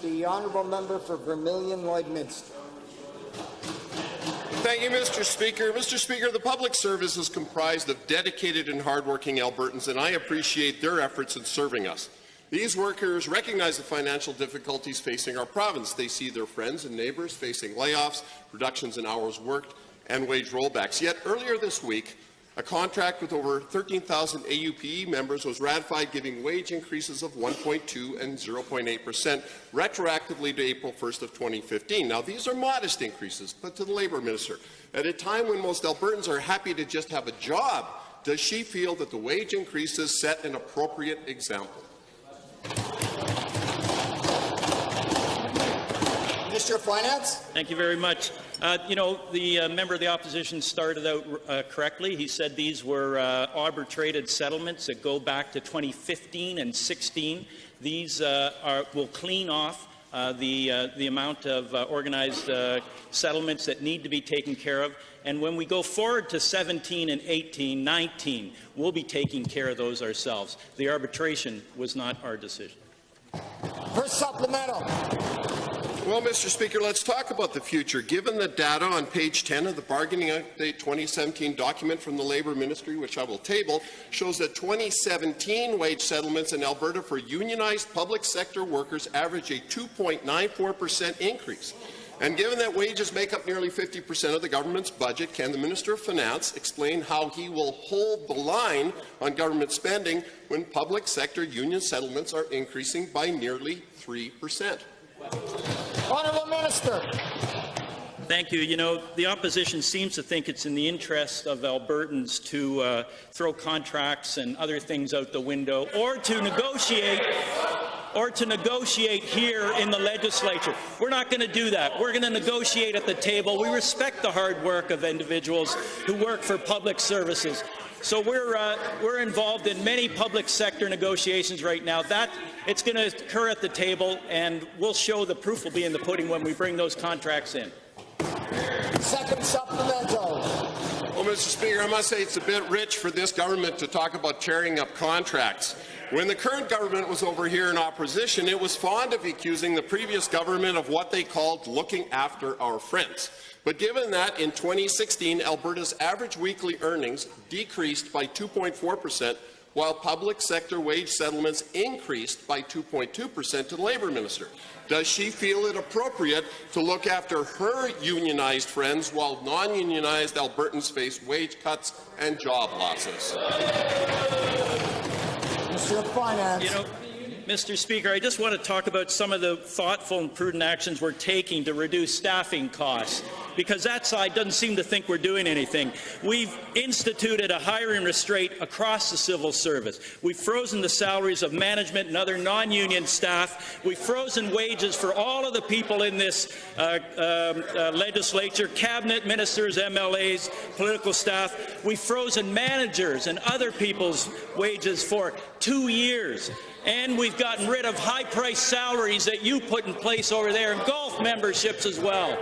The honourable member for Vermilion-Lloydminster. Thank you, Mr. Speaker. Mr. Speaker, the public service is comprised of dedicated and hardworking Albertans, and I appreciate their efforts in serving us. These workers recognize the financial difficulties facing our province. They see their friends and neighbours facing layoffs, reductions in hours worked, and wage rollbacks. Yet earlier this week, a contract with over 13,000 AUPE members was ratified, giving wage increases of 1.2% and 0.8% retroactively to April 1st of 2015. Now, these are modest increases, but to the Labour Minister, at a time when most Albertans are happy to just have a job, does she feel that the wage increases set an appropriate example? Minister of Finance. Thank you very much. The member of the opposition started out correctly. He said these were arbitrated settlements that go back to 2015 and 16. These will clean off the amount of organized settlements that need to be taken care of. And when we go forward to 17 and 18, 19, we'll be taking care of those ourselves. The arbitration was not our decision. For supplemental. Well, Mr. Speaker, let's talk about the future. Given the data on page 10 of the Bargaining Update 2017 document from the Labour Ministry, which I will table, shows that 2017 wage settlements in Alberta for unionized public sector workers average a 2.94% increase. And given that wages make up nearly 50% of the government's budget, can the Minister of Finance explain how he will hold the line on government spending when public sector union settlements are increasing by nearly 3%? Honourable Minister. Thank you. You know, the opposition seems to think it's in the interest of Albertans to throw contracts and other things out the window, or to negotiate here in the legislature. We're not going to do that. We're going to negotiate at the table. We respect the hard work of individuals who work for public services. So we're involved in many public sector negotiations right now. It's going to occur at the table, and we'll show the proof will be in the pudding when we bring those contracts in. Second supplemental. Well, Mr. Speaker, I must say it's a bit rich for this government to talk about tearing up contracts. When the current government was over here in opposition, it was fond of accusing the previous government of what they called looking after our friends. But given that in 2016, Alberta's average weekly earnings decreased by 2.4%, while public sector wage settlements increased by 2.2% to the Labour Minister, does she feel it appropriate to look after her unionized friends while non-unionized Albertans face wage cuts and job losses? Minister of Finance. You know, Mr. Speaker, I just want to talk about some of the thoughtful and prudent actions we're taking to reduce staffing costs, because that side doesn't seem to think we're doing anything. We've instituted a hiring restraint across the civil service. We've frozen the salaries of management and other non-union staff. We've frozen wages for all of the people in this legislature, cabinet ministers, MLAs, political staff. We've frozen managers and other people's wages for 2 years. And we've gotten rid of high-priced salaries that you put in place over there, and golf memberships as well.